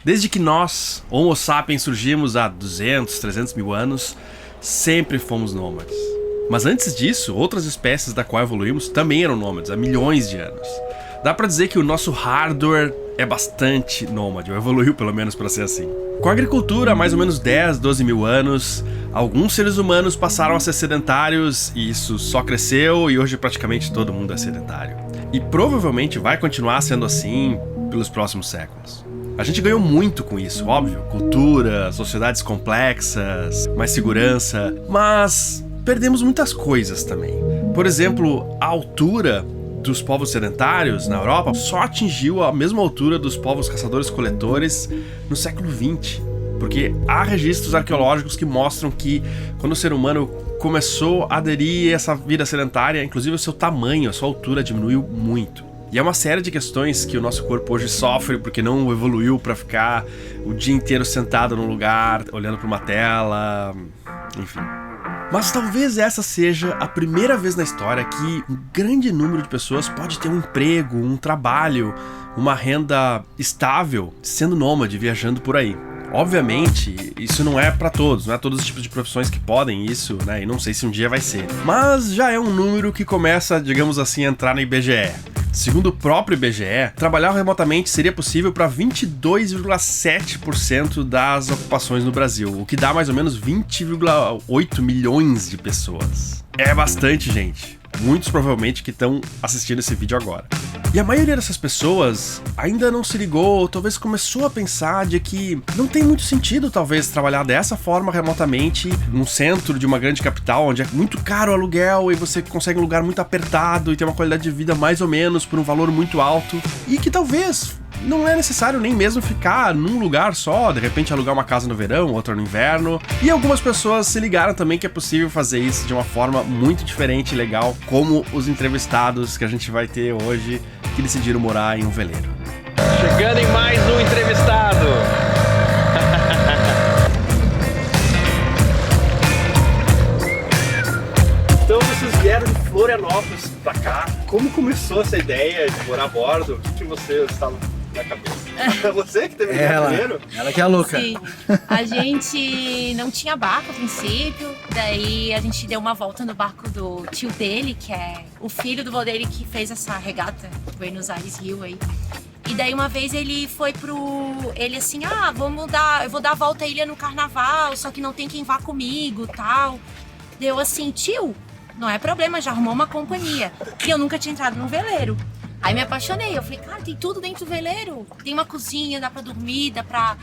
Desde que nós, Homo sapiens, surgimos há 200, 300 mil anos, sempre fomos nômades. Mas antes disso, outras espécies da qual evoluímos também eram nômades, há milhões de anos. Dá pra dizer que o nosso hardware é bastante nômade, ou evoluiu pelo menos pra ser assim. Com a agricultura há mais ou menos 10, 12 mil anos, alguns seres humanos passaram a ser sedentários e isso só cresceu e hoje praticamente todo mundo é sedentário. E provavelmente vai continuar sendo assim pelos próximos séculos. A gente ganhou muito com isso, óbvio. Cultura, sociedades complexas, mais segurança, mas perdemos muitas coisas também. Por exemplo, a altura dos povos sedentários na Europa só atingiu a mesma altura dos povos caçadores-coletores no século XX. Porque há registros arqueológicos que mostram que quando o ser humano começou a aderir a essa vida sedentária, inclusive o seu tamanho, a sua altura diminuiu muito. E é uma série de questões que o nosso corpo hoje sofre porque não evoluiu para ficar o dia inteiro sentado num lugar, olhando para uma tela, enfim. Mas talvez essa seja a primeira vez na história que um grande número de pessoas pode ter um emprego, um trabalho, uma renda estável, sendo nômade, viajando por aí. Obviamente, isso não é pra todos, não é todos os tipos de profissões que podem isso, né? E não sei se um dia vai ser. Mas já é um número que começa, digamos assim, a entrar no IBGE. Segundo o próprio IBGE, trabalhar remotamente seria possível para 22,7% das ocupações no Brasil, o que dá mais ou menos 20,8 milhões de pessoas. É bastante gente. Muitos provavelmente que estão assistindo esse vídeo agora. E a maioria dessas pessoas ainda não se ligou, ou talvez começou a pensar de que não tem muito sentido talvez trabalhar dessa forma remotamente num centro de uma grande capital onde é muito caro o aluguel e você consegue um lugar muito apertado e tem uma qualidade de vida mais ou menos por um valor muito alto e que talvez não é necessário nem mesmo ficar num lugar só, de repente alugar uma casa no verão, outra no inverno. E algumas pessoas se ligaram também que é possível fazer isso de uma forma muito diferente e legal, como os entrevistados que a gente vai ter hoje que decidiram morar em um veleiro. Chegando em mais um entrevistado. Então vocês vieram de Florianópolis pra cá. Como começou essa ideia de morar a bordo? O que vocês estavam na cabeça? Você que teve primeiro? Ela que é a louca. Sim, a gente não tinha barco a princípio, daí a gente deu uma volta no barco do tio dele, que é o filho do vô dele que fez essa regata Buenos Aires Rio aí. E daí uma vez ele foi ele assim, eu vou dar a volta à ilha no carnaval, só que não tem quem vá comigo, tal. Deu assim, tio, não é problema, já arrumou uma companhia. E eu nunca tinha entrado num veleiro. Aí me apaixonei, eu falei, cara, tem tudo dentro do veleiro. Tem uma cozinha, dá pra dormir, dá pra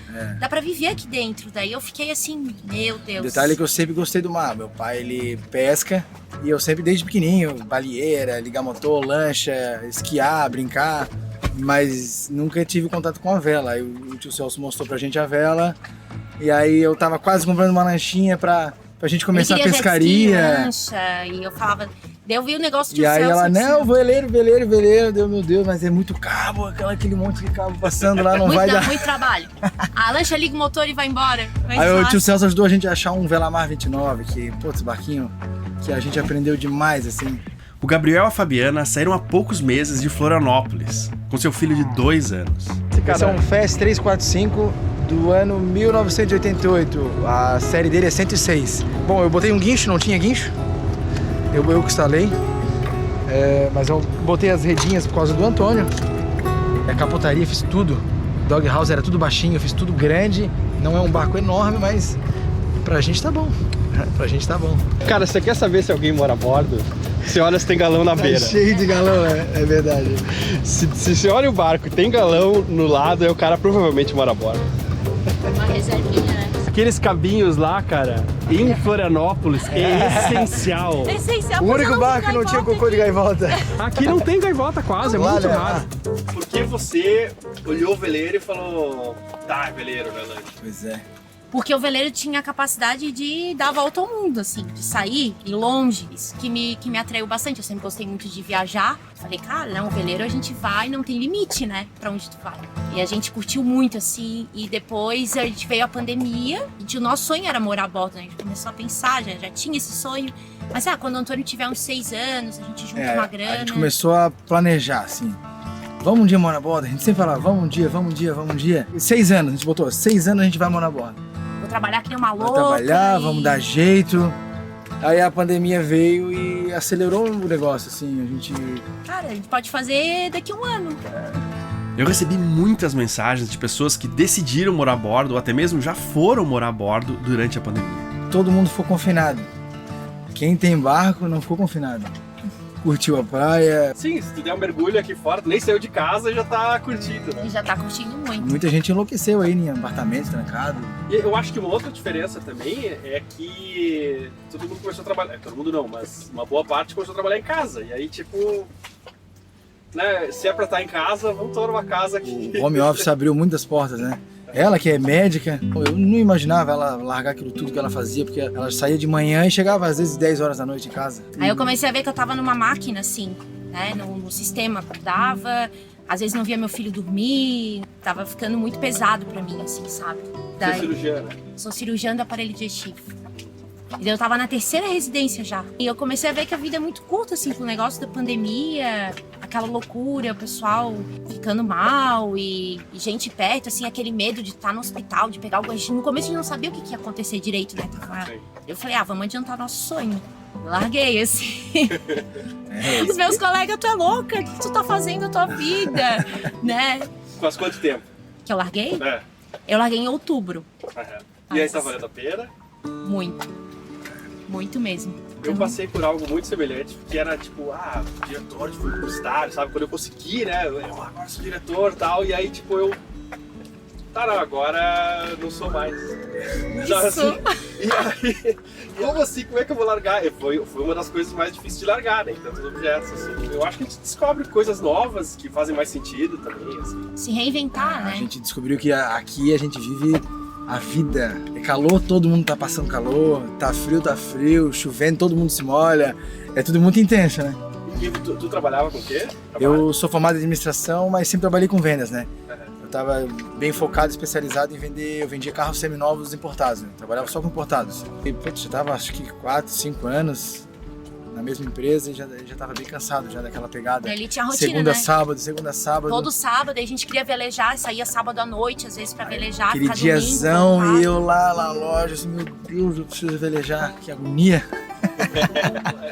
viver aqui dentro. Daí eu fiquei assim, meu Deus. Detalhe que eu sempre gostei do mar. Meu pai, ele pesca e eu sempre, desde pequenininho, baleeira, ligar motor, lancha, esquiar, brincar. Mas nunca tive contato com a vela. Aí o tio Celso mostrou pra gente a vela. E aí eu tava quase comprando uma lanchinha pra gente começar a pescaria. Jet ski, lancha, e eu falava... Daí eu vi o negócio de E aí Celso, ela, não, veleiro, deu, meu Deus, mas é muito cabo, aquele monte de cabo passando lá, não vai dar. Muito trabalho. A lancha liga o motor e vai embora. Aí o tio Celso ajudou a gente a achar um Velamar 29, que, putz, barquinho, que a gente aprendeu demais, assim. O Gabriel e a Fabiana saíram há poucos meses de Florianópolis, com seu filho de 2 anos. Esse é um FES 345 do ano 1988, a série dele é 106. Bom, eu botei um guincho, não tinha guincho. Eu que instalei, mas eu botei as redinhas por causa do Antônio. A capotaria, fiz tudo. Dog house era tudo baixinho, eu fiz tudo grande. Não é um barco enorme, mas pra gente tá bom. Pra gente tá bom. Cara, você quer saber se alguém mora a bordo? Você olha se tem galão na beira. Cheio de galão, é verdade. Se você olha o barco e tem galão no lado, o cara provavelmente mora a bordo. Uma reservinha, né? Aqueles cabinhos lá, cara, em Florianópolis, é essencial. Essencial. O único barco que não tinha cocô de gaivota. Aqui não tem gaivota quase, é muito raro. Por que você olhou o veleiro e falou, tá, é veleiro, né, Lante? Pois é. Porque o veleiro tinha a capacidade de dar a volta ao mundo, assim, de sair e longe, isso que me atraiu bastante. Eu sempre gostei muito de viajar. Falei, cara, não, o veleiro a gente vai, não tem limite, né, pra onde tu vai. E a gente curtiu muito, assim, e depois a gente veio a pandemia, e o nosso sonho era morar a bordo, né? A gente começou a pensar, já tinha esse sonho. Mas, quando o Antônio tiver uns 6 anos, a gente junta uma grana. A gente começou a planejar, assim. vamos um dia morar a bordo. A gente sempre falava, vamos um dia. 6 anos, a gente botou, 6 anos a gente vai morar a bordo. Vou trabalhar que nem uma louca. Vamos trabalhar, e- vamos dar jeito. Aí a pandemia veio e acelerou o negócio, assim, a gente... Cara, a gente pode fazer daqui a um ano. Eu recebi muitas mensagens de pessoas que decidiram morar a bordo ou até mesmo já foram morar a bordo durante a pandemia. Todo mundo ficou confinado. Quem tem barco não ficou confinado. Curtiu a praia. Sim, se tu der um mergulho aqui fora, tu nem saiu de casa e já tá curtindo, né? E já tá curtindo muito. Muita gente enlouqueceu aí em apartamento trancado. E eu acho que uma outra diferença também é que todo mundo começou a trabalhar, todo mundo não, mas uma boa parte começou a trabalhar em casa. E aí, tipo, né, se é pra estar em casa, vamos estar numa casa aqui. O home office abriu muitas portas, né? Ela que é médica, eu não imaginava ela largar aquilo tudo que ela fazia, porque ela saía de manhã e chegava às vezes 10 horas da noite em casa. Aí eu comecei a ver que eu tava numa máquina, assim, né? No sistema dava. Às vezes não via meu filho dormir. Tava ficando muito pesado pra mim, assim, sabe? Você é cirurgiã, né? Sou cirurgiã do aparelho digestivo. E daí eu tava na 3ª residência já. E eu comecei a ver que a vida é muito curta, assim, com o negócio da pandemia, aquela loucura, o pessoal ficando mal e gente perto, assim, aquele medo de estar no hospital, de pegar algo. No começo a gente não sabia o que ia acontecer direito, né? Eu falei, vamos adiantar nosso sonho. Eu larguei, assim. Os meus colegas, tu é louca, o que tu tá fazendo na tua vida, né? Faz quanto tempo? Que eu larguei? É. Eu larguei em outubro. E aí tá valendo a pena? Muito. Muito mesmo. Eu passei por algo muito semelhante, que era tipo, diretor de fundo publicitário, sabe? Quando eu consegui, né? Eu agora sou diretor e tal, e aí tipo eu. Tá, não, agora não sou mais. Sabe, assim? E aí, como assim? Como é que eu vou largar? Foi uma das coisas mais difíceis de largar, né? Tantos objetos, assim. Eu acho que a gente descobre coisas novas que fazem mais sentido também, assim. Se reinventar, né? A gente descobriu que aqui a gente vive a vida. É calor, todo mundo tá passando calor. Tá frio, chovendo, todo mundo se molha. É tudo muito intenso, né? E tu trabalhava com o quê? Eu sou formado em administração, mas sempre trabalhei com vendas, né? Eu tava bem focado, especializado em vender, eu vendia carros seminovos importados, né? Trabalhava só com importados. E, putz, eu tava acho que 4, 5 anos na mesma empresa e já tava bem cansado já daquela pegada. Ali tinha rotina, segunda, né? sábado. Todo sábado, aí a gente queria velejar, saía sábado à noite, às vezes pra velejar, Aquele ficar diazão domingo, e eu lá na loja, assim, meu Deus, eu preciso velejar, que agonia.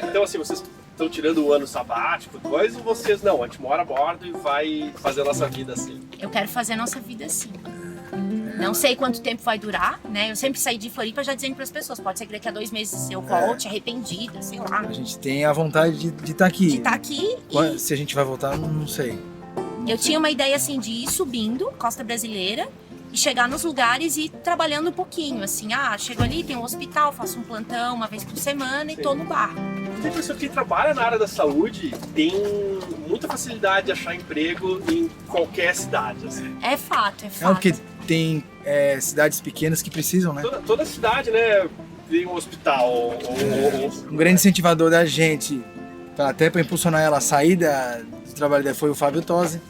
Então assim, vocês estão tirando o ano sabático, depois ou vocês não? A gente mora a bordo e vai fazer a nossa vida assim. Eu quero fazer a nossa vida assim. Não sei quanto tempo vai durar, né? Eu sempre saí de Floripa já dizendo pras pessoas, pode ser que daqui a 2 meses eu volte arrependida, sei lá. A gente tem a vontade de estar aqui. De estar aqui e Se a gente vai voltar, não sei. eu tinha uma ideia assim de ir subindo, Costa Brasileira, e chegar nos lugares e ir trabalhando um pouquinho, assim, chego ali, tem um hospital, faço um plantão uma vez por semana e tô no bar. Eu tenho a impressão que quem trabalha na área da saúde tem muita facilidade de achar emprego em qualquer cidade, assim. É fato, é fato. Não, porque tem cidades pequenas que precisam, né? Toda cidade, né, tem um hospital ou Um grande incentivador da gente, até para impulsionar ela a sair do trabalho dela, foi o Fábio Tosi,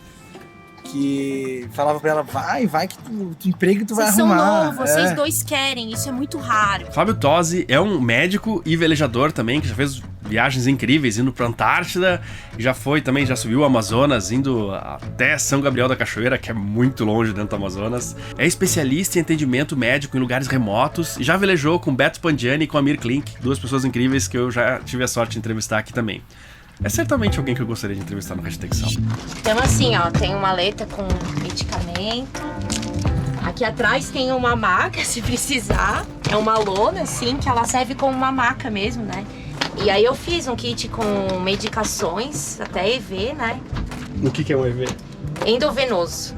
que falava pra ela, vai que tu emprego tu vai Vocês arrumar. são novos, vocês dois querem, isso é muito raro. Fábio Tosi é um médico e velejador também, que já fez viagens incríveis, indo pra Antártida, e já subiu o Amazonas, indo até São Gabriel da Cachoeira, que é muito longe dentro do Amazonas. É especialista em atendimento médico em lugares remotos, e já velejou com Beto Pandiani e com Amir Klink, 2 pessoas incríveis que eu já tive a sorte de entrevistar aqui também. É certamente alguém que eu gostaria de entrevistar no Hashtag Sal. Então assim, tem uma maleta com medicamento. Aqui atrás tem uma maca, se precisar. É uma lona, assim, que ela serve como uma maca mesmo, né? E aí eu fiz um kit com medicações, até EV, né? O que é um EV? Endovenoso.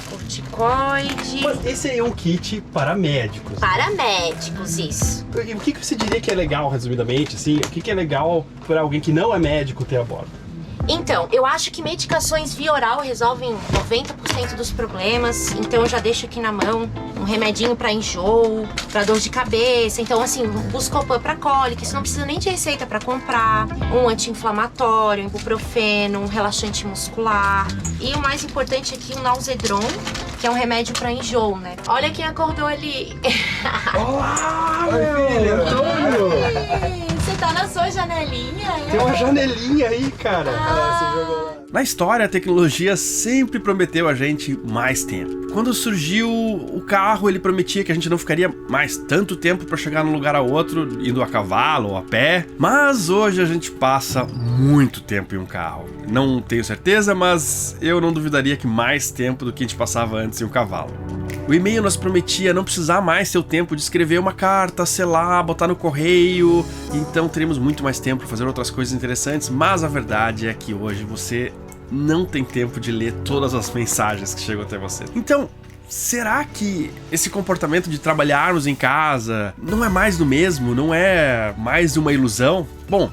Corticoide. Mas esse aí é um kit para médicos. Para médicos, isso. E o que você diria que é legal, resumidamente, assim? O que é legal para alguém que não é médico ter a bordo? Então, eu acho que medicações via oral resolvem 90% dos problemas. Então eu já deixo aqui na mão um remedinho para enjoo, para dor de cabeça. Então assim, Buscopan para cólica, isso não precisa nem de receita para comprar. Um anti-inflamatório, um ibuprofeno, um relaxante muscular. E o mais importante aqui, um Nauzedron, que é um remédio para enjoo, né? Olha quem acordou ali. Olá, meu! Antônio! Você tá na sua janelinha? Tem uma janelinha aí, cara. Na Na história, a tecnologia sempre prometeu a gente mais tempo. Quando surgiu o carro, ele prometia que a gente não ficaria mais tanto tempo para chegar de um lugar a outro, indo a cavalo ou a pé. Mas hoje a gente passa muito tempo em um carro. Não tenho certeza, mas eu não duvidaria que mais tempo do que a gente passava antes em um cavalo. O e-mail nos prometia não precisar mais ter o tempo de escrever uma carta, selar, botar no correio. Então teremos muito mais tempo para fazer outras coisas interessantes, mas a verdade é que hoje você não tem tempo de ler todas as mensagens que chegam até você. Então, será que esse comportamento de trabalharmos em casa não é mais do mesmo? Não é mais uma ilusão? Bom,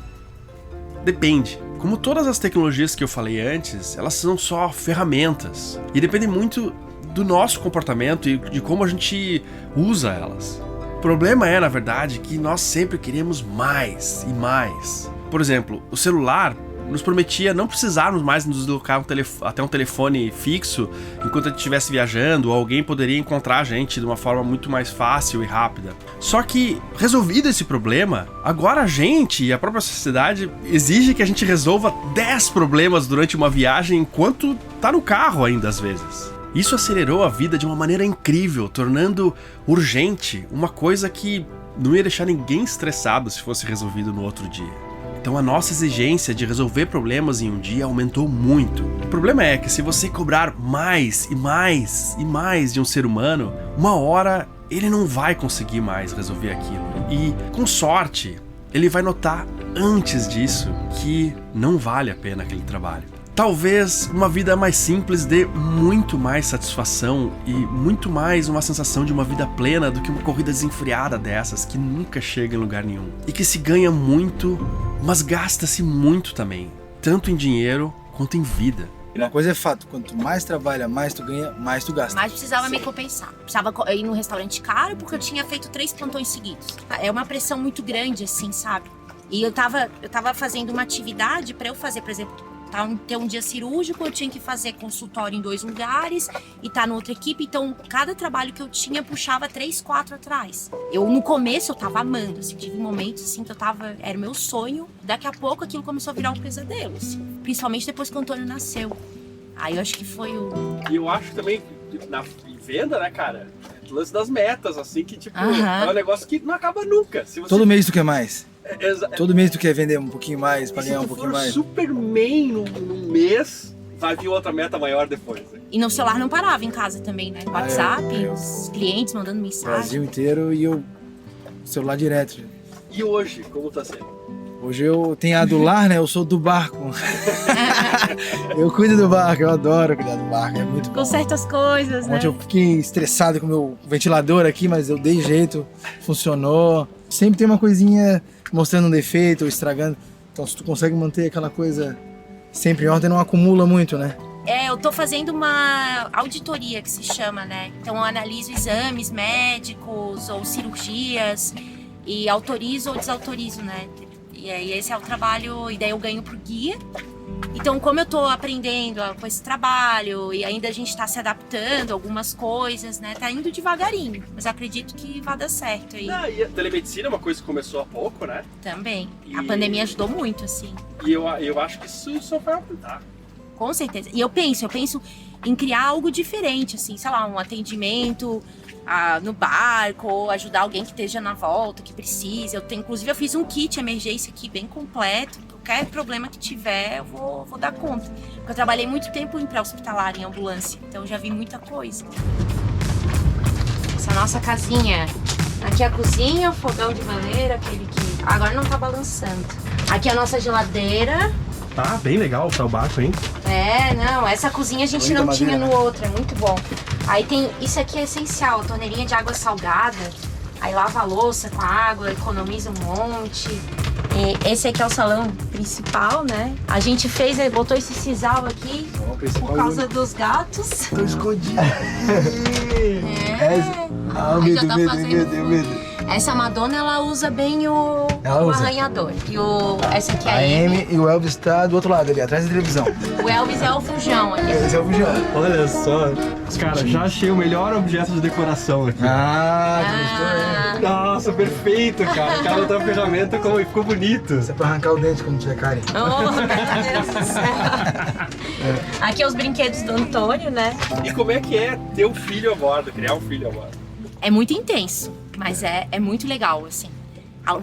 depende. Como todas as tecnologias que eu falei antes, elas são só ferramentas. E depende muito do nosso comportamento e de como a gente usa elas. O problema é, na verdade, que nós sempre queremos mais e mais. Por exemplo, o celular nos prometia não precisarmos mais nos deslocar até um telefone fixo enquanto a gente estivesse viajando, ou alguém poderia encontrar a gente de uma forma muito mais fácil e rápida. Só que, resolvido esse problema, agora a gente e a própria sociedade exige que a gente resolva 10 problemas durante uma viagem enquanto tá no carro ainda às vezes. Isso acelerou a vida de uma maneira incrível, tornando urgente uma coisa que não ia deixar ninguém estressado se fosse resolvido no outro dia. Então a nossa exigência de resolver problemas em um dia aumentou muito. O problema é que se você cobrar mais e mais e mais de um ser humano, uma hora ele não vai conseguir mais resolver aquilo. E, com sorte, ele vai notar antes disso que não vale a pena aquele trabalho. Talvez uma vida mais simples dê muito mais satisfação e muito mais uma sensação de uma vida plena do que uma corrida desenfreada dessas que nunca chega em lugar nenhum. E que se ganha muito, mas gasta-se muito também, tanto em dinheiro quanto em vida. Uma coisa é fato, quanto mais trabalha, mais tu ganha, mais tu gasta. Mas precisava me compensar. Precisava ir num restaurante caro porque eu tinha feito 3 plantões seguidos. É uma pressão muito grande, assim, sabe? E eu tava fazendo uma atividade pra eu fazer, por exemplo, ter um dia cirúrgico, eu tinha que fazer consultório em 2 lugares e tá na outra equipe, então cada trabalho que eu tinha puxava 3, 4 atrás. No começo eu tava amando, assim, tive momentos assim que era meu sonho, daqui a pouco aquilo começou a virar um pesadelo, assim, principalmente depois que o Antônio nasceu. Aí eu acho que foi E eu acho também, em venda, né, cara, o lance das metas, assim, que tipo, é um negócio que não acaba nunca. Se você... Todo mês tu quer mais. Todo mês tu quer vender um pouquinho mais pra ganhar um pouquinho mais. Se tu for Superman num mês, vai vir outra meta maior depois. Né? E no celular não parava em casa também, né? WhatsApp, os clientes mandando mensagem. Brasil inteiro e eu celular direto. E hoje, como tá sendo? Hoje eu tenho a do lar, né? Eu sou do barco. Eu cuido do barco, eu adoro cuidar do barco, é muito bom. Com certas coisas, né? Ontem eu fiquei estressado com o meu ventilador aqui, mas eu dei jeito, funcionou. Sempre tem uma coisinha mostrando um defeito ou estragando. Então se tu consegue manter aquela coisa sempre em ordem, não acumula muito, né? Eu tô fazendo uma auditoria que se chama, né? Então eu analiso exames médicos ou cirurgias e autorizo ou desautorizo, né? E aí esse é o trabalho, e daí eu ganho pro guia. Então, como eu tô aprendendo com esse trabalho e ainda a gente tá se adaptando a algumas coisas, né? Tá indo devagarinho, mas acredito que vai dar certo aí. E a telemedicina é uma coisa que começou há pouco, né? Também. A pandemia ajudou muito, assim. E eu acho que isso só vai aumentar. Com certeza. E eu penso em criar algo diferente, assim, sei lá, um atendimento no barco, ou ajudar alguém que esteja na volta, que precise. Inclusive, eu fiz um kit emergência aqui bem completo. Qualquer problema que tiver, eu vou dar conta. Porque eu trabalhei muito tempo em pré-hospitalar, em ambulância, então eu já vi muita coisa. Essa é a nossa casinha. Aqui é a cozinha, o fogão de madeira, aquele que agora não tá balançando. Aqui é a nossa geladeira. Tá bem legal o barco, hein? Essa cozinha a gente não tinha no outro, é muito bom. Aí tem, isso aqui é essencial, a torneirinha de água salgada. Aí lava a louça com a água, economiza um monte. E esse aqui é o salão principal, né? A gente botou esse sisal aqui por causa dos gatos. Tô escondido. Medo. Essa Madonna, ela usa bem o arranhador. E essa aqui é a Amy. E o Elvis tá do outro lado ali, atrás da televisão. O Elvis é o fujão ali. Esse é o fujão. Olha só. Cara, já achei o melhor objeto de decoração aqui. Tu gostou, né? Nossa, perfeito, cara. O cara botou a ferramenta como ficou bonito. Isso é pra arrancar o dente quando tiver cárie. Oh, meu Deus do céu. Aqui é os brinquedos do Antônio, né? E como é que é ter um filho a bordo, criar um filho a bordo? É muito intenso, mas é muito legal, assim.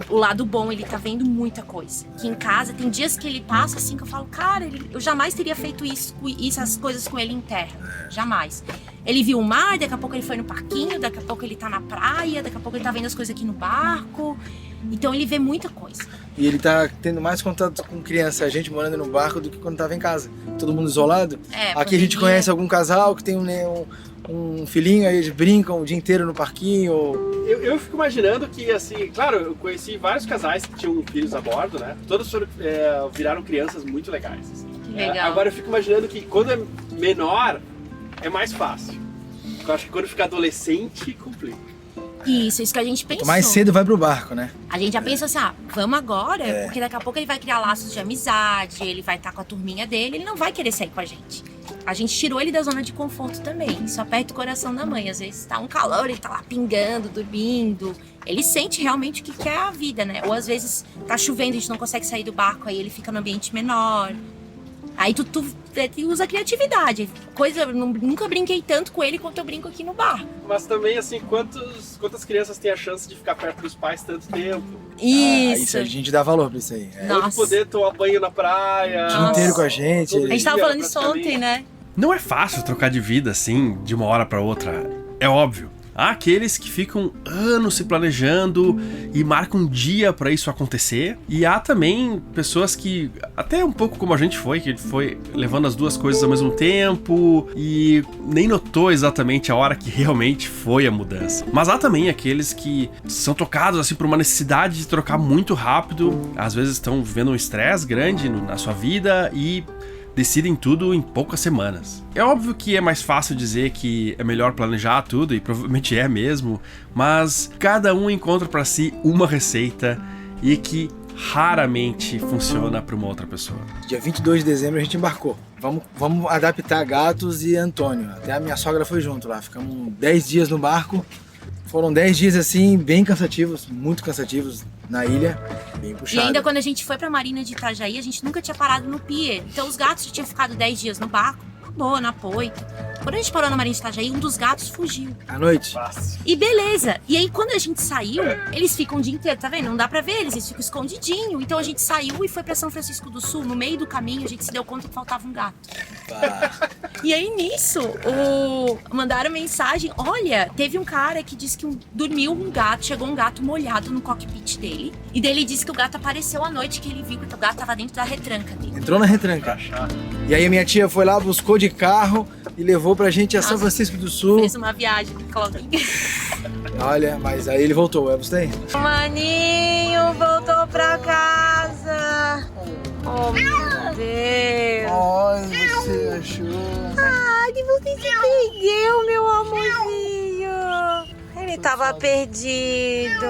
O lado bom, ele tá vendo muita coisa. Aqui em casa, tem dias que ele passa assim que eu falo, cara, eu jamais teria feito essas coisas com ele em terra. Jamais. Ele viu o mar, daqui a pouco ele foi no parquinho, daqui a pouco ele tá na praia, daqui a pouco ele tá vendo as coisas aqui no barco. Então ele vê muita coisa. E ele tá tendo mais contato com criança, a gente morando no barco, do que quando tava em casa. Todo mundo isolado. Aqui a gente conhece algum casal que tem um filhinho, aí eles brincam o dia inteiro no parquinho. Eu fico imaginando que, assim, claro, eu conheci vários casais que tinham filhos a bordo, né? Todos viraram crianças muito legais. Assim. Que legal. Agora eu fico imaginando que quando é menor, é mais fácil. Eu acho que quando fica adolescente, complica. Isso que a gente pensou. Mais cedo vai pro barco, né? A gente já pensou assim, vamos agora, porque daqui a pouco ele vai criar laços de amizade, ele vai estar com a turminha dele, ele não vai querer sair com a gente. A gente tirou ele da zona de conforto também, isso aperta o coração da mãe. Às vezes tá um calor, ele tá lá pingando, dormindo. Ele sente realmente o que é a vida, né? Ou às vezes tá chovendo, a gente não consegue sair do barco, aí ele fica no ambiente menor. Aí tu usa a criatividade. Nunca brinquei tanto com ele quanto eu brinco aqui no bar. Mas também, assim, quantas crianças têm a chance de ficar perto dos pais tanto tempo? Isso. A gente dá valor pra isso aí. Ou de poder tomar banho na praia. O dia inteiro com a gente. A gente tava falando isso ontem, né? Não é fácil trocar de vida assim, de uma hora pra outra. É óbvio. Há aqueles que ficam anos se planejando e marcam um dia pra isso acontecer. E há também pessoas que, até um pouco como a gente foi, que foi levando as duas coisas ao mesmo tempo e nem notou exatamente a hora que realmente foi a mudança. Mas há também aqueles que são tocados assim por uma necessidade de trocar muito rápido. Às vezes estão vivendo um estresse grande na sua vida e decidem tudo em poucas semanas. É óbvio que é mais fácil dizer que é melhor planejar tudo, e provavelmente é mesmo, mas cada um encontra pra si uma receita e que raramente funciona para uma outra pessoa. Dia 22 de dezembro a gente embarcou. Vamos adaptar Gatos e Antônio. Até a minha sogra foi junto lá. Ficamos 10 dias no barco. Foram 10 dias assim, bem cansativos, muito cansativos na ilha, bem puxado. E ainda quando a gente foi pra Marina de Itajaí, a gente nunca tinha parado no pier. Então os gatos já tinham ficado 10 dias no barco, boa, na poita. Quando a gente parou na Marina de Itajaí, um dos gatos fugiu. À noite? E beleza. E aí quando a gente saiu, eles ficam o dia inteiro, tá vendo? Não dá pra ver eles ficam escondidinho. Então a gente saiu e foi pra São Francisco do Sul. No meio do caminho, a gente se deu conta que faltava um gato. E aí nisso, mandaram mensagem, olha, teve um cara que disse que dormiu um gato, chegou um gato molhado no cockpit dele. E daí ele disse que o gato apareceu à noite, que ele viu que o gato tava dentro da retranca dele. Entrou na retranca. E aí a minha tia foi lá, buscou de carro e levou pra gente a São Francisco do Sul. Fez uma viagem com Claudinha. Olha, mas aí ele voltou, é você? O maninho voltou pra casa. Oh, meu Deus. Ai, você achou? Ai, você se perdeu, meu amorzinho. Ele tava perdido.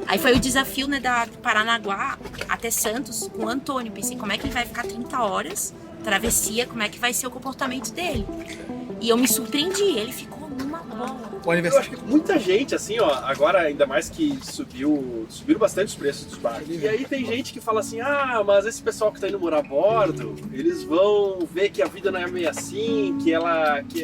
Aí foi o desafio, né, da Paranaguá até Santos com o Antônio. Pensei, como é que ele vai ficar 30 horas, travessia, como é que vai ser o comportamento dele. E eu me surpreendi, ele ficou numa boa. Eu acho que muita gente, assim, ó, agora ainda mais que subiram bastante os preços dos barcos. E aí tem gente que fala assim, mas esse pessoal que tá indo morar a bordo, eles vão ver que a vida não é meio assim, que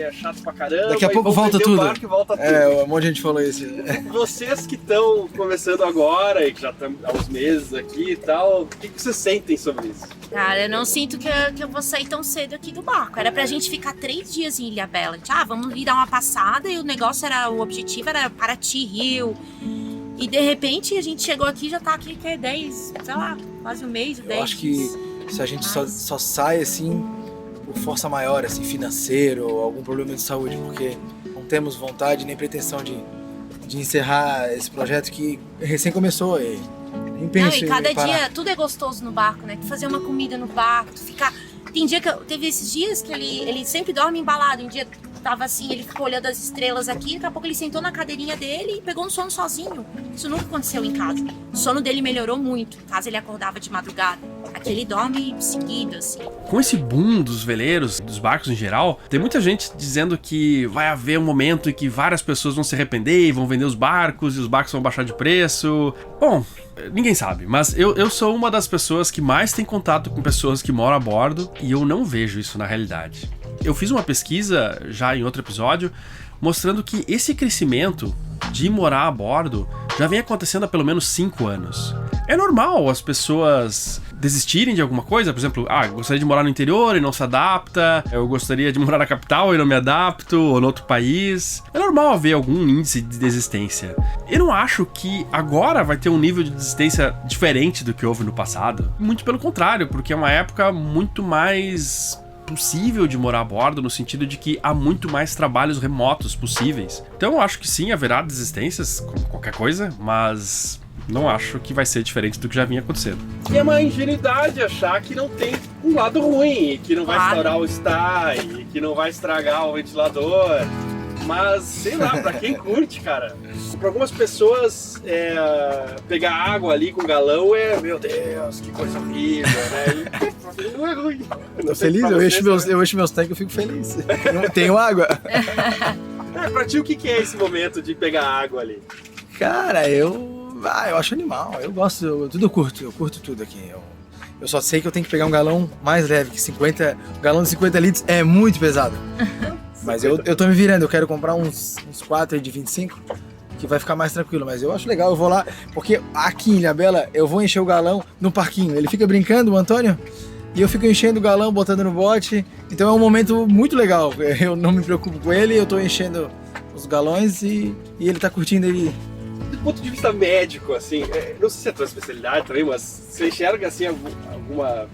é chato pra caramba. Daqui a pouco volta tudo. O barco e volta tudo. Um monte de gente falou isso. Vocês que estão começando agora e que já estão há uns meses aqui e tal, o que vocês sentem sobre isso? Cara, eu não sinto que eu vou sair tão cedo aqui do barco. Era pra gente ficar 3 dias em Ilhabela. Vamos ir dar uma passada e o objetivo era Paraty, Rio. E de repente a gente chegou aqui e já tá aqui, que é 10, sei lá, quase um mês, 10 dias. Eu acho que se a gente só sai assim, por força maior, assim, financeiro, ou algum problema de saúde, porque não temos vontade nem pretensão de encerrar esse projeto que recém começou aí. Nem penso e cada dia tudo é gostoso no barco, né? Tu fazer uma comida no barco, tu ficar... Tem dia que teve esses dias que ele sempre dorme embalado. Um dia tava assim, ele ficou olhando as estrelas aqui, daqui a pouco ele sentou na cadeirinha dele e pegou um sono sozinho. Isso nunca aconteceu em casa. O sono dele melhorou muito. Em casa ele acordava de madrugada. Aqui ele dorme seguido, assim. Com esse boom dos veleiros, dos barcos em geral, tem muita gente dizendo que vai haver um momento em que várias pessoas vão se arrepender e vão vender os barcos e os barcos vão baixar de preço. Bom, ninguém sabe, mas eu sou uma das pessoas que mais tem contato com pessoas que moram a bordo e eu não vejo isso na realidade. Eu fiz uma pesquisa já em outro episódio mostrando que esse crescimento de morar a bordo já vem acontecendo há pelo menos 5 anos. É normal as pessoas desistirem de alguma coisa, por exemplo, gostaria de morar no interior e não se adapta, eu gostaria de morar na capital e não me adapto, ou no outro país. É normal haver algum índice de desistência. Eu não acho que agora vai ter um nível de desistência diferente do que houve no passado. Muito pelo contrário, porque é uma época muito mais possível de morar a bordo, no sentido de que há muito mais trabalhos remotos possíveis. Então eu acho que sim, haverá desistências, como qualquer coisa, mas não acho que vai ser diferente do que já vinha acontecendo. E é uma ingenuidade achar que não tem um lado ruim, que não vai estourar o style, que não vai estragar o ventilador. Mas, sei lá, pra quem curte, cara, pra algumas pessoas, pegar água ali com galão meu Deus, que coisa horrível, né? E não é ruim. Tô feliz, eu encho meus tanques, eu fico feliz. Eu tenho água. Pra ti, o que é esse momento de pegar água ali? Cara, eu acho animal, eu gosto, eu curto tudo aqui. Eu só sei que eu tenho que pegar um galão mais leve, que um galão de 50 litros é muito pesado. Mas eu tô me virando, eu quero comprar uns 4 aí de 25, que vai ficar mais tranquilo. Mas eu acho legal, eu vou lá, porque aqui em Ilhabela eu vou encher o galão no parquinho. Ele fica brincando, o Antônio, e eu fico enchendo o galão, botando no bote. Então é um momento muito legal, eu não me preocupo com ele, eu tô enchendo os galões e ele tá curtindo ele. Do ponto de vista médico, assim, não sei se é a tua especialidade também, mas você enxerga assim alguma...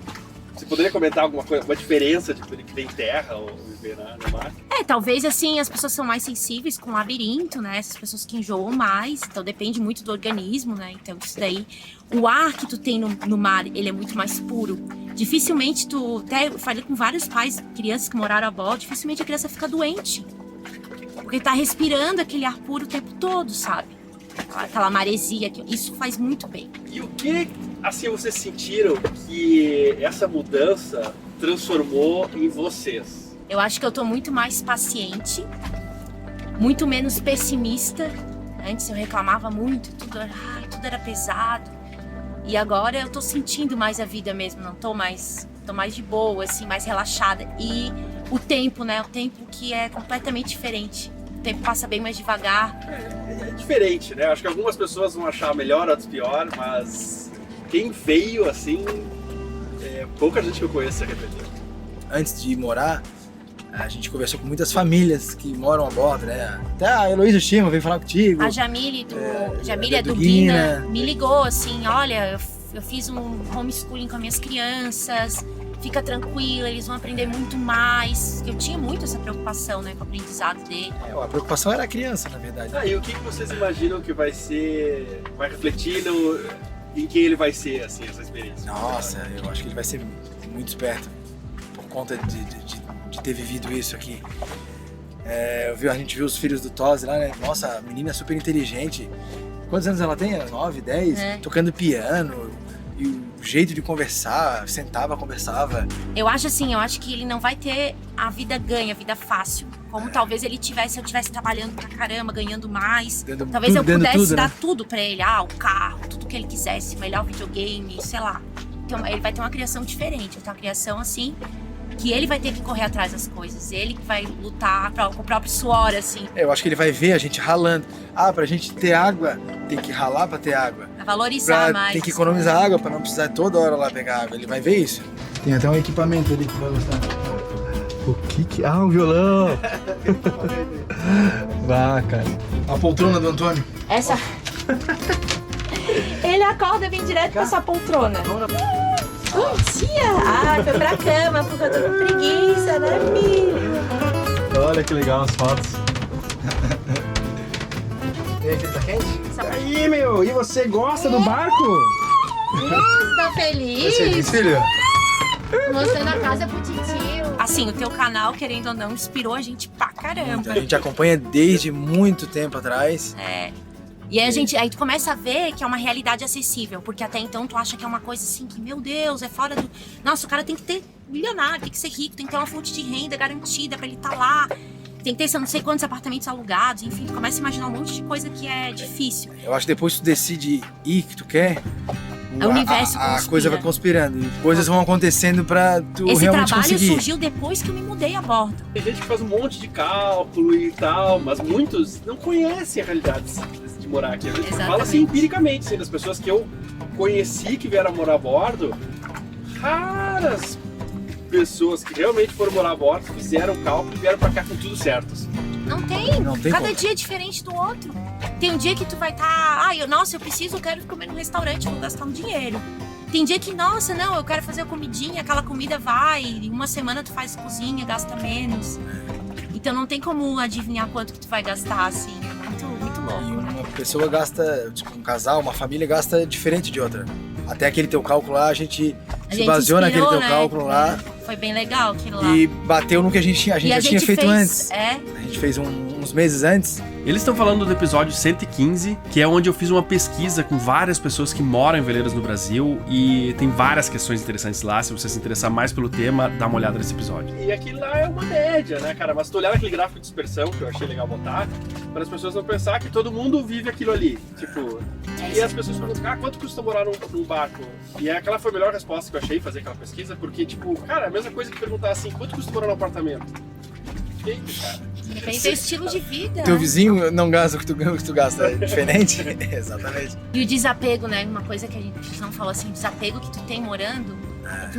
Você poderia comentar alguma coisa, uma diferença de que tem terra ou viver no mar? Talvez assim as pessoas são mais sensíveis com labirinto, né? Essas pessoas que enjoam mais, então depende muito do organismo, né? Então isso daí, o ar que tu tem no mar, ele é muito mais puro. Dificilmente até eu falei com vários pais, crianças que moraram a bordo, dificilmente a criança fica doente. Porque tá respirando aquele ar puro o tempo todo, sabe? Aquela maresia, isso faz muito bem. E o que, assim, vocês sentiram que essa mudança transformou em vocês? Eu acho que eu tô muito mais paciente, muito menos pessimista. Antes eu reclamava muito, tudo era pesado. E agora eu tô sentindo mais a vida mesmo, tô mais de boa, assim, mais relaxada. E o tempo, né? O tempo que é completamente diferente. O tempo passa bem mais devagar. É diferente, né? Acho que algumas pessoas vão achar melhor, outras pior, mas quem veio assim, pouca gente que eu conheço se arrependeu. Antes de morar, a gente conversou com muitas famílias que moram a bordo, né? Até a Heloísa Chima veio falar contigo. A Jamile do Guina me ligou assim, olha, eu fiz um homeschooling com as minhas crianças, fica tranquila, eles vão aprender muito mais. Eu tinha muito essa preocupação, né, com o aprendizado dele. A preocupação era a criança, na verdade. E o que vocês imaginam que vai refletir em quem ele vai ser, assim, essa experiência? Nossa, eu acho que ele vai ser muito esperto por conta de ter vivido isso aqui. A gente viu os filhos do Tosi lá, né? Nossa, a menina é super inteligente. Quantos anos ela tem? 9, 10? Tocando piano. E o jeito de conversar, sentava, conversava. Eu acho que ele não vai ter a vida ganha, a vida fácil. Como talvez ele tivesse, se eu estivesse trabalhando pra caramba, ganhando mais. Talvez eu pudesse dar tudo pra ele. O carro, tudo que ele quisesse, melhor videogame, sei lá. Então ele vai ter uma criação diferente, vai ter uma criação assim, que ele vai ter que correr atrás das coisas. Ele que vai lutar com o próprio suor, assim. Eu acho que ele vai ver a gente ralando. Pra gente ter água, tem que ralar pra ter água. Pra valorizar mais. Tem que economizar água pra não precisar toda hora lá pegar água. Ele vai ver isso. Tem até um equipamento ali que vai gostar. O que? O violão! Cara. A poltrona do Antônio. Essa... Ele acorda e vem direto pra essa poltrona. Bom dia! Foi pra cama porque eu tô com preguiça, né, filho? Olha que legal as fotos. E aí, tá quente? E aí, meu? E você gosta do barco? Você tá feliz? Você é feliz, filho? Mostrando a casa pro titio. Assim, o teu canal, querendo ou não, inspirou a gente pra caramba. A gente acompanha desde muito tempo atrás. E aí tu começa a ver que é uma realidade acessível, porque até então tu acha que é uma coisa assim que, meu Deus, é fora do... Nossa, o cara tem que ter milionário, tem que ser rico, tem que ter uma fonte de renda garantida pra ele estar lá, tem que ter não sei quantos apartamentos alugados, enfim, tu começa a imaginar um monte de coisa que é difícil. Eu acho que depois que tu decide ir que tu quer, O universo a conspira. coisa vai conspirando, e coisas vão acontecendo pra tu Esse realmente trabalho conseguir. surgiu depois que eu me mudei a bordo. Tem gente que faz um monte de cálculo e tal, mas muitos não conhecem a realidade de morar aqui. A gente fala Exatamente. assim empiricamente, assim, das pessoas que eu conheci que vieram morar a bordo, raras pessoas que realmente foram morar a bordo, fizeram cálculo e vieram pra cá com tudo certo. Assim. Não tem. Não tem Cada como. dia é diferente do outro. Tem um dia que tu vai estar... eu quero comer num restaurante, vou gastar um dinheiro. Tem dia que, nossa, não, eu quero fazer a comidinha, aquela comida vai, em uma semana tu faz cozinha, gasta menos. Então não tem como adivinhar quanto que tu vai gastar, assim. É muito, muito E louco. uma pessoa gasta, tipo, um casal, uma família gasta diferente de outra. Até aquele teu cálculo lá, a gente se baseou naquele teu cálculo lá Foi bem legal aquilo lá. e bateu no que a gente já tinha feito antes. É, A gente fez uns meses antes. Eles estão falando do episódio 115, que é onde eu fiz uma pesquisa com várias pessoas que moram em veleiros no Brasil e tem várias questões interessantes lá. Se você se interessar mais pelo tema, dá uma olhada nesse episódio. E aquilo lá é uma média, né, cara? Mas se tu olhar aquele gráfico de dispersão, que eu achei legal botar, para as pessoas não pensar que todo mundo vive aquilo ali. Tipo, e as pessoas perguntam, quanto custa morar num barco? E aquela foi a melhor resposta que eu achei, fazer aquela pesquisa, porque, tipo, cara, a mesma coisa que perguntar assim, quanto custa morar num apartamento? Feito, cara. depende do teu estilo de vida. Teu vizinho não gasta o que tu gasta, é diferente? Exatamente. E o desapego, né? Uma coisa que a gente não falou assim, o desapego que tu tem morando.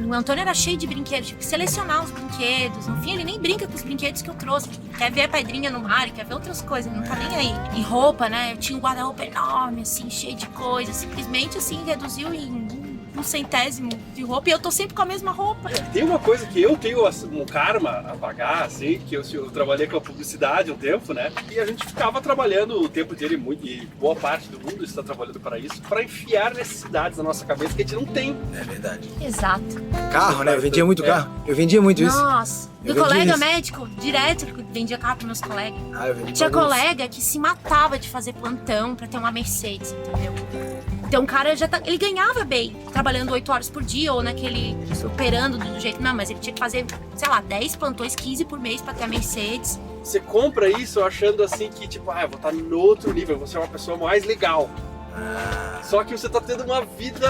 O Antônio era cheio de brinquedos, tipo, selecionar os brinquedos. No fim, ele nem brinca com os brinquedos que eu trouxe. Ele quer ver a pedrinha no mar, ele quer ver outras coisas, ele não tá nem aí. E roupa, né? Eu tinha um guarda-roupa enorme, assim, cheio de coisas. Simplesmente, assim, reduziu em um centésimo de roupa e eu tô sempre com a mesma roupa. Tem uma coisa que eu tenho um karma a pagar, assim, que eu trabalhei com a publicidade um tempo, né? E a gente ficava trabalhando o tempo dele muito, e boa parte do mundo está trabalhando para isso, para enfiar necessidades na nossa cabeça que a gente não tem. É verdade. Exato. Carro, né? Eu vendia muito carro. Eu vendia muito isso. Nossa, Eu do vendi colega isso. médico, direto, vendia carro pros meus colegas. Ah, eu vendi Tinha pra alguns. colega que se matava de fazer plantão pra ter uma Mercedes, entendeu? Então o cara ele ganhava bem, trabalhando 8 horas por dia ou naquele, operando do jeito, não, mas ele tinha que fazer, sei lá, 10 plantões, 15 por mês pra ter a Mercedes. Você compra isso achando assim que, tipo, eu vou estar no outro nível, eu vou ser uma pessoa mais legal. Só que você tá tendo uma vida,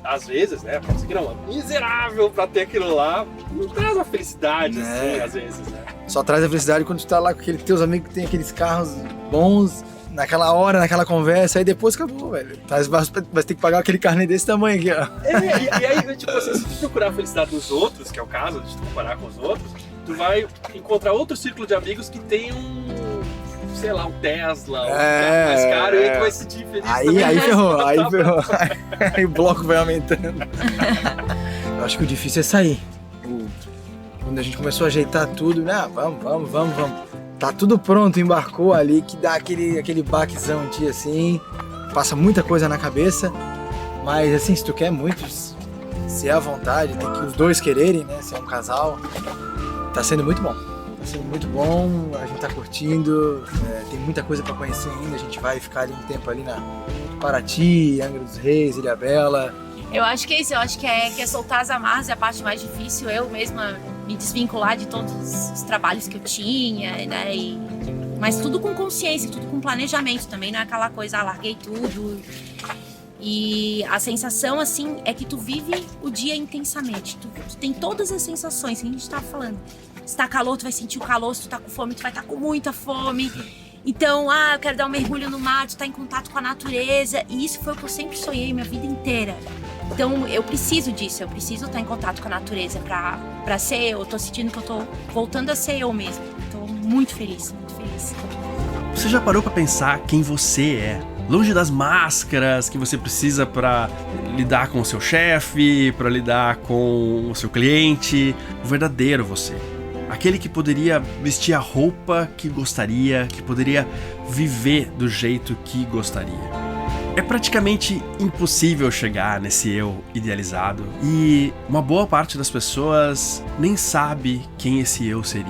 às vezes, né? Pode ser que não, miserável pra ter aquilo lá. Não traz uma felicidade, assim, às vezes, né? Só traz a felicidade quando tu tá lá com aqueles teus amigos que tem aqueles carros bons, naquela hora, naquela conversa, aí depois acabou, velho. Vai ter que pagar aquele carnê desse tamanho aqui, ó. E aí, tipo assim, se tu procurar a felicidade nos outros, que é o caso de tu comparar com os outros, tu vai encontrar outro círculo de amigos que tem sei lá, um Tesla, um carro mais caro, e aí tu vai se sentir feliz também. Aí ferrou. Aí o bloco vai aumentando. Eu acho que o difícil é sair. Quando a gente começou a ajeitar tudo, né? Vamos. Tá tudo pronto, embarcou ali, que dá aquele baquezão em ti, assim. Passa muita coisa na cabeça. Mas, assim, se tu quer muito, se é à vontade, tem que os dois quererem, né? Se é um casal. Tá sendo muito bom. Tá sendo muito bom, a gente tá curtindo, tem muita coisa pra conhecer ainda, a gente vai ficar ali um tempo ali na Paraty, Angra dos Reis, Ilhabela. Eu acho que é isso, eu acho que é soltar as amarras é a parte mais difícil, eu mesma me desvincular de todos os trabalhos que eu tinha, né? Mas tudo com consciência, tudo com planejamento também, não é aquela coisa, larguei tudo. E a sensação, assim, é que tu vive o dia intensamente, tu tem todas as sensações que a gente tava falando. Se tá calor, tu vai sentir o calor, se tu tá com fome, tu vai estar com muita fome. Então, eu quero dar um mergulho no mar, tu tá em contato com a natureza. E isso foi o que eu sempre sonhei minha vida inteira. Então, eu preciso disso, eu preciso estar em contato com a natureza pra ser eu tô sentindo que eu tô voltando a ser eu mesma. Tô muito feliz, muito feliz. Você já parou pra pensar quem você é? Longe das máscaras que você precisa pra lidar com o seu chefe, pra lidar com o seu cliente, o verdadeiro você. Aquele que poderia vestir a roupa que gostaria, que poderia viver do jeito que gostaria. É praticamente impossível chegar nesse eu idealizado e uma boa parte das pessoas nem sabe quem esse eu seria.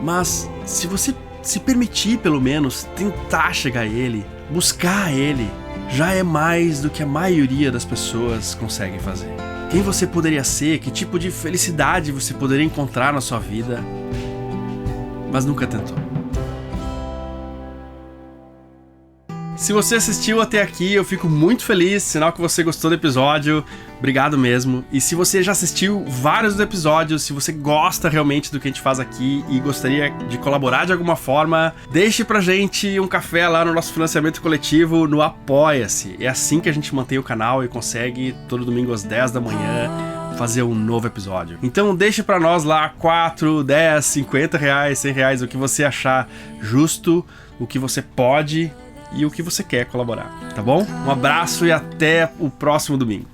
Mas se você se permitir, pelo menos, tentar chegar a ele, buscar Ele já é mais do que a maioria das pessoas conseguem fazer. Quem você poderia ser, que tipo de felicidade você poderia encontrar na sua vida, mas nunca tentou. Se você assistiu até aqui, eu fico muito feliz, sinal que você gostou do episódio, obrigado mesmo. E se você já assistiu vários dos episódios, se você gosta realmente do que a gente faz aqui e gostaria de colaborar de alguma forma, deixe pra gente um café lá no nosso financiamento coletivo no Apoia-se. É assim que a gente mantém o canal e consegue, todo domingo às 10 da manhã, fazer um novo episódio. Então deixe pra nós lá 4, 10, 50 reais, 100 reais, o que você achar justo, o que você pode e o que você quer colaborar, tá bom? Um abraço e até o próximo domingo.